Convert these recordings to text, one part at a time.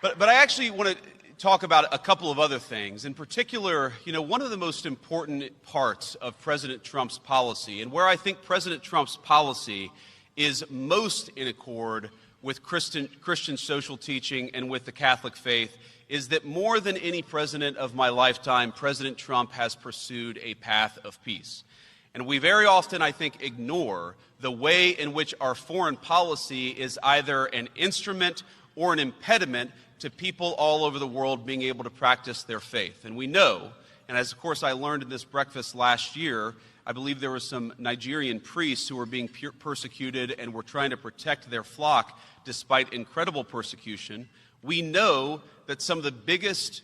But I actually want to talk about a couple of other things. In particular, one of the most important parts of President Trump's policy, and where I think President Trump's policy is most in accord with Christian social teaching and with the Catholic faith, is that more than any president of my lifetime, President Trump has pursued a path of peace. And we very often, I think, ignore the way in which our foreign policy is either an instrument or an impediment to people all over the world being able to practice their faith. And we know, and as of course I learned in this breakfast last year, I believe there were some Nigerian priests who were being persecuted and were trying to protect their flock despite incredible persecution. We know that some of the biggest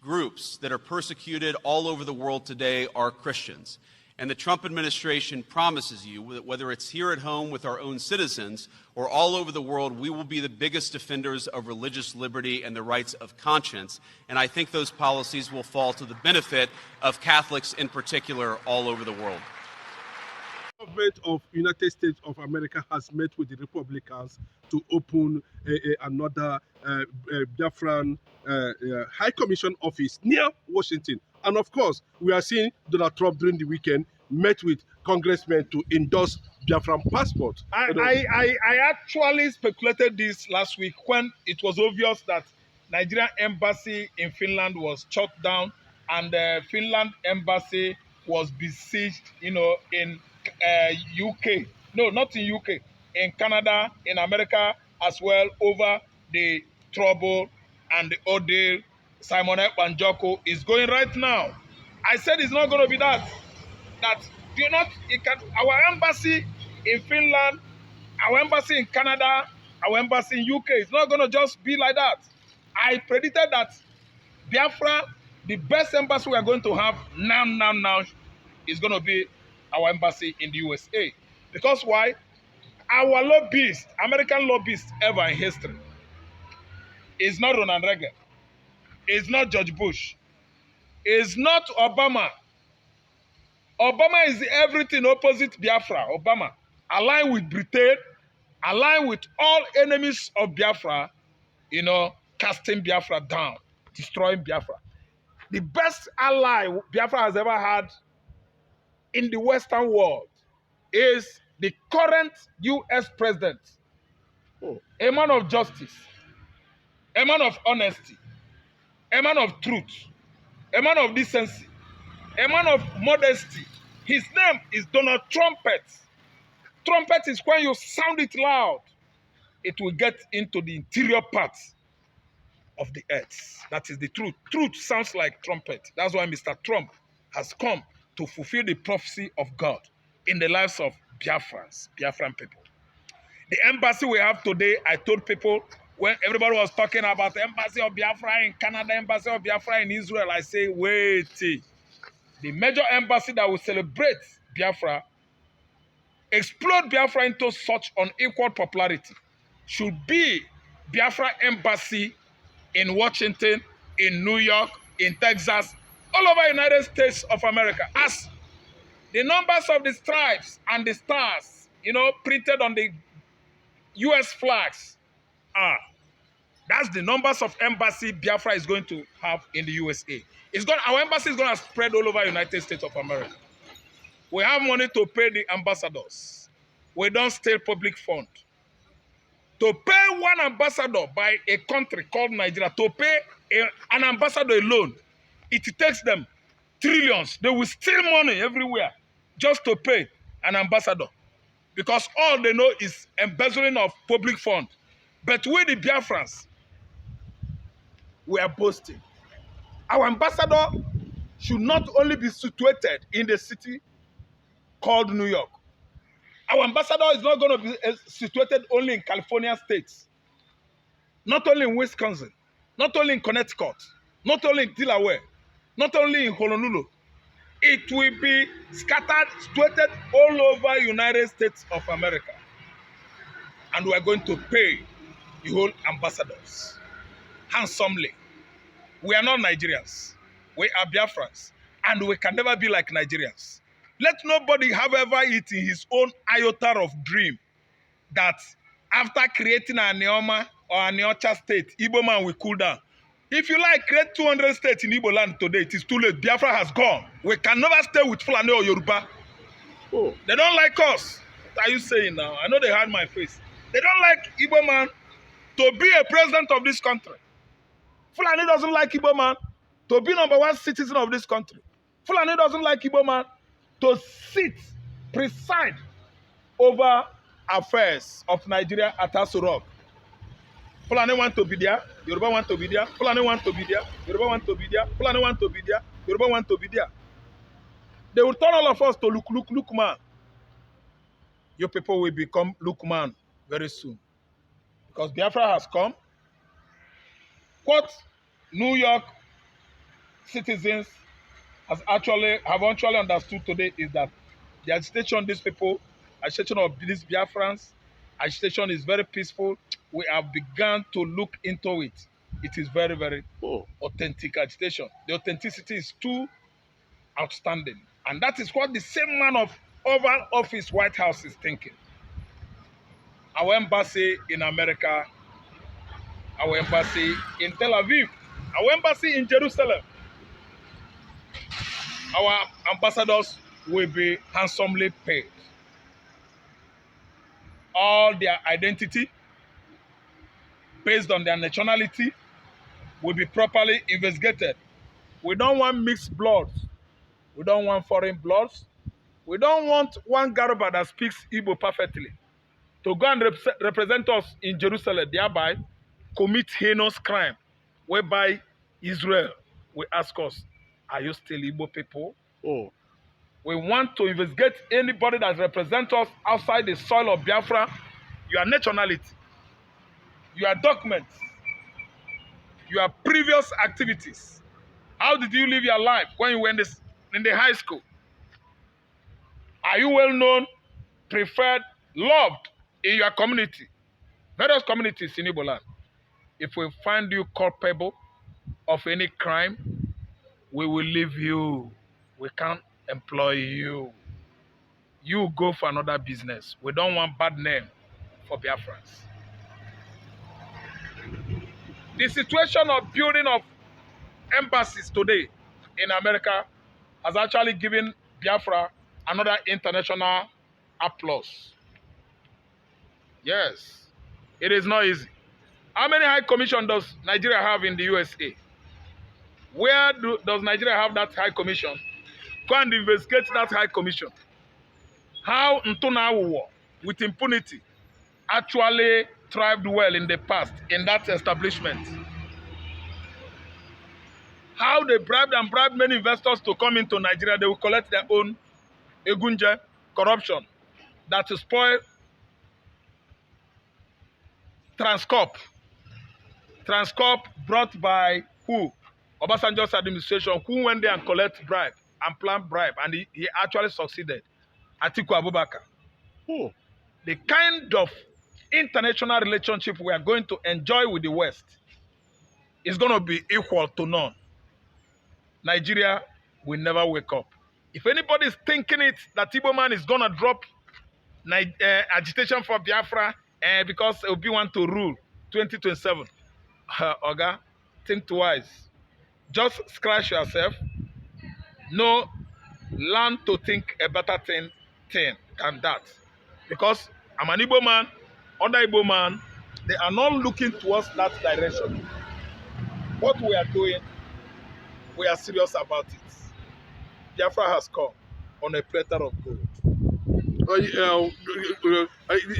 groups that are persecuted all over the world today are Christians. And the Trump administration promises you that whether it's here at home with our own citizens or all over the world, we will be the biggest defenders of religious liberty and the rights of conscience. And I think those policies will fall to the benefit of Catholics in particular all over the world. The government of United States of America has met with the Republicans to open another Biafran High Commission office near Washington. And of course, we are seeing Donald Trump during the weekend met with congressmen to endorse Biafran passport. I actually speculated this last week when it was obvious that Nigerian embassy in Finland was shut down and the Finland embassy was besieged, in UK. No, not in UK. In Canada, in America as well, over the trouble and the ordeal Simon Ekpa and Joko is going right now. I said it's not going to be that. Our embassy in Finland, our embassy in Canada, our embassy in UK, it's not going to just be like that. I predicted that Biafra, the best embassy we are going to have now is going to be our embassy in the USA. Because why? Our lobbyist, American lobbyist ever in history, is not Ronald Reagan. It's not George Bush. It's not Obama. Obama is everything opposite Biafra. Obama, aligned with Britain, aligned with all enemies of Biafra, casting Biafra down, destroying Biafra. The best ally Biafra has ever had in the Western world is the current U.S. president, a man of justice, a man of honesty, a man of truth, a man of decency, a man of modesty. His name is Donald Trumpet. Trumpet is when you sound it loud, it will get into the interior parts of the earth. That is the truth. Truth sounds like trumpet. That's why Mr. Trump has come to fulfill the prophecy of God in the lives of Biafrans, Biafran people. The embassy we have today, I told people, when everybody was talking about the embassy of Biafra in Canada, embassy of Biafra in Israel, I say, wait. The major embassy that will celebrate Biafra, explode Biafra into such unequal popularity, should be Biafra embassy in Washington, in New York, in Texas, all over the United States of America. As the numbers of the stripes and the stars, printed on the U.S. flags are. That's the numbers of embassy Biafra is going to have in the USA. Our embassy is going to spread all over the United States of America. We have money to pay the ambassadors. We don't steal public fund. To pay one ambassador by a country called Nigeria, to pay an ambassador alone, it takes them trillions. They will steal money everywhere just to pay an ambassador. Because all they know is embezzling of public fund. But we, the Biafrans, we are boasting. Our ambassador should not only be situated in the city called New York. Our ambassador is not going to be situated only in California states, not only in Wisconsin, not only in Connecticut, not only in Delaware, not only in Honolulu. It will be scattered, situated all over United States of America. And we are going to pay the whole ambassadors handsomely. We are not Nigerians. We are Biafrans. And we can never be like Nigerians. Let nobody have ever eaten his own iota of dream that after creating a neoma or Aniocha state, Igbo man will cool down. If you like, create 200 states in Igbo land today. It is too late. Biafra has gone. We can never stay with Fulani or Yoruba. Oh. They don't like us. What are you saying now? I know they had my face. They don't like Igbo man to be a president of this country. Fulani doesn't like Igbo man to be #1 citizen of this country. Fulani doesn't like Igbo man to preside over affairs of Nigeria at Aso Rock. Fulani want to be there, Yoruba want to be there, Fulani want to be there, Yoruba want to be there, Fulani want to be there, Yoruba want to be there. They will turn all of us to look man. Your people will become look man very soon. Because Biafra has come. What New York citizens have actually understood today is that the agitation of these people, agitation of these Biafrans, agitation is very peaceful. We have begun to look into it. It is very, very authentic agitation. The authenticity is too outstanding. And that is what the same man of Oval Office, White House is thinking. Our embassy in America, our embassy in Tel Aviv, our embassy in Jerusalem, our ambassadors will be handsomely paid. All their identity, based on their nationality, will be properly investigated. We don't want mixed bloods. We don't want foreign bloods. We don't want one Garuba that speaks Igbo perfectly to go and represent us in Jerusalem, thereby commit heinous crime, whereby Israel will ask us, are you still Igbo people? Oh. We want to investigate anybody that represents us outside the soil of Biafra, your nationality, your documents, your previous activities. How did you live your life when you were in the high school? Are you well known, preferred, loved in your community? Various communities in Igbo land. If we find you culpable of any crime, we will leave you. We can't employ you. You go for another business. We don't want bad name for Biafrans. The situation of building of embassies today in America has actually given Biafra another international applause. Yes, it is not easy. How many high commission does Nigeria have in the USA? Where does Nigeria have that high commission? Go and investigate that high commission. How Ntuna with impunity actually thrived well in the past in that establishment. How they bribed many investors to come into Nigeria. They will collect their own egunje, corruption, that will spoil Transcorp. Transcorp brought by who? Obasanjo's administration, who went there and collect bribe and plan bribe, and he actually succeeded. Atiku Abubakar. Oh. The kind of international relationship we are going to enjoy with the West is going to be equal to none. Nigeria will never wake up. If anybody is thinking it, that Igbo man is going to drop agitation for Biafra because Obi want to rule 2027, Oga, think twice. Just scratch yourself. No, learn to think a better thing than that. Because I'm an Igbo man, other Igbo man, they are not looking towards that direction. What we are doing, we are serious about it. Biafra has come on a platter of gold.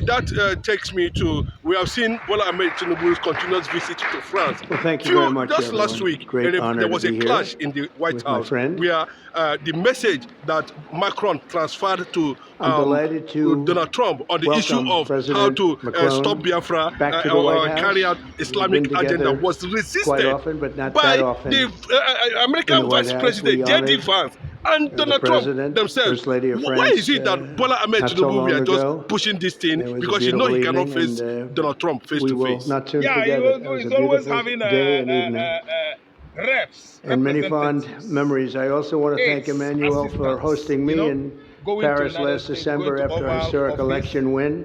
That takes me to, we have seen Bola Ahmed Tinubu's continuous visit to France. Well, thank you very much, Just everyone. last week, Great honor there was to a be clash here in the White House where the message that Macron transferred to Donald Trump on the issue of how to stop Biafra or carry out Islamic agenda was resisted by the American Vice President, J.D. Vance, and Donald Trump themselves. Why is it that Bola Ahmed Tinubu we are just pushing this thing because you know he cannot face Donald Trump face to face? Yeah, he's always having reps. And many fond memories. I also want to thank Emmanuel for hosting me in Paris last December after a historic election win.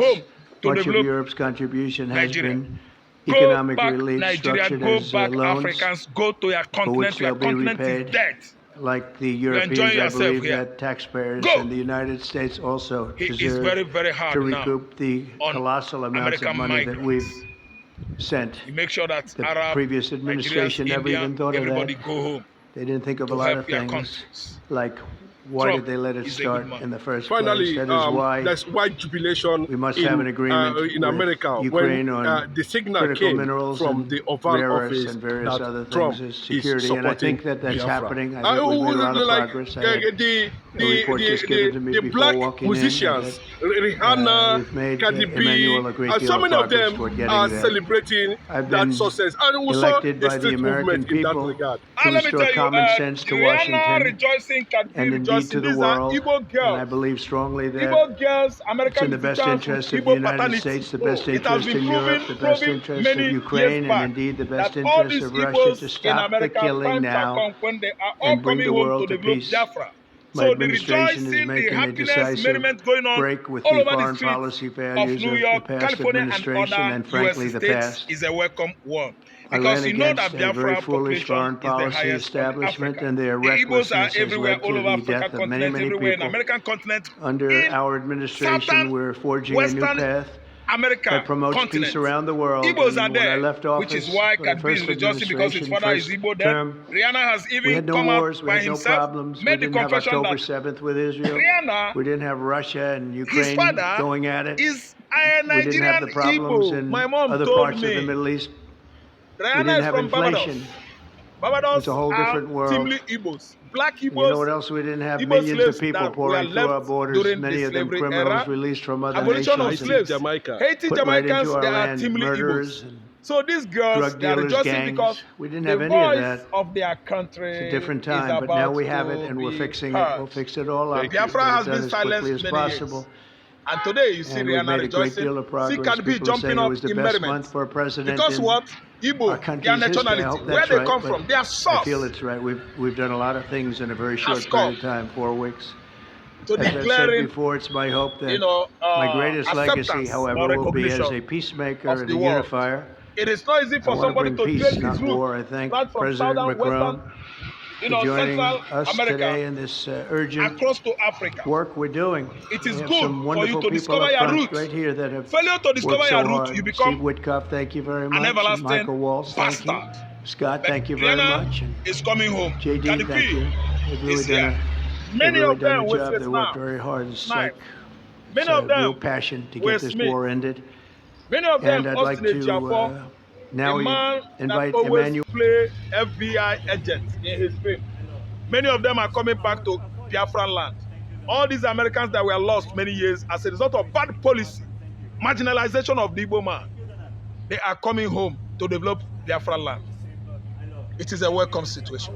home to much of develop Europe's contribution has Nigeria. been Go economic back relief Nigeria, structured go as back loans, Africans, go to your for which continent. Your they'll be continent is repaid. dead. like the Europeans, I believe that taxpayers in the United States also deserve to recoup the colossal amounts of money that we've sent. You make sure that the Arab, previous administration Nigerians, never even thought of that. Go home. They didn't think of a lot of things, like why did they let it start in the first Finally, place? That is why there's white jubilation we must have an agreement in America Ukraine when on the signal critical came minerals from the Oval rare Office and various that other Trump things is security, and I think that that's Biafra. happening. I think we've made a lot of progress. The black musicians, Rihanna, Cardi B, and so many of them are celebrating that success, and we saw a street movement in that regard. To restore common sense to Washington rejoicing, and indeed to the world. And I believe strongly that it's in the best interest of the United States, the best interest in Europe, the best interest of Ukraine, and indeed the best interest of Russia to stop the killing now and bring the world to peace. My administration is making a decisive break with the foreign policy values of the past administration and, frankly, the past. Is a welcome one. I ran against a very foolish foreign policy establishment, and their recklessness has led to the death of many, many people. Under our administration, we're forging a new path that promotes peace around the world. Igbos are when I there, left office, which is why Cardi is rejoicing because his father is Igbo there. Rihanna has even we had no come wars, out we by had no himself, problems. made We the didn't have confession October that 7th with Israel. Rihanna, we didn't have Russia and his Ukraine father going at it. is a We didn't have Nigerian the problems Igbo. in My mom other told parts me of the Middle East. We Rihanna didn't is have from inflation. Barbados It's a whole different world. Timely Igbos. Black Igbos. You know what else we didn't have? Igbo Millions of slaves people that pouring were through our left borders, during many the of them slavery criminals era. released from other Abolition of nations. slaves. Jamaica. Haiti Put right Jamaicans, into our they are land, Timely murderers Igbos. and So these girls, drug they are dealers, rejoicing gangs. because We didn't the have any of voice that. of their country It's a different is time, but now we have about it, and to we're be fixing heard. it. We'll fix it all up. Biafra has been as quickly silenced as many possible. years. And today you see And we've Rihanna made a great deal rejoicing. of progress. See Cardi B People are saying jumping it up was the in best merriment. month for a president Because in what? Igbo, our their country's history. I nationality, hope where that's they right, come but from, their I source. feel it's right. We've done a lot of things in a very short period of time, 4 weeks. To As I said declaring, before, it's my hope that my greatest legacy, however, will be as a peacemaker and a unifier. It is not easy for somebody to peace, trace not his war. I roots thank right from President southern, Macron western, for joining Central us America, today in this urgent across to Africa. work we're doing. It is we have good some for you wonderful to people discover up your front roots. right here that have Failure to discover worked so your roots, hard. you become Steve Witkoff, thank you very much. an everlasting Michael Walsh, thank you. bastard. Scott, But thank you very Rihanna much. And is coming home. JD, Cardi thank B you. They've really is done here. a, Many they've really of done them a will job. say They worked now. very hard. It's Snipe. like Many it's of a them real passion to will get this Smith. war ended. Many of them And I'd like obstinate to now a man invite that always Emmanuel. play FBI agents in his film. Many of them are coming back to Biafran land. All these Americans that were lost many years as a result of bad policy, marginalization of the Igbo man, they are coming home to develop Biafran land. It is a welcome situation.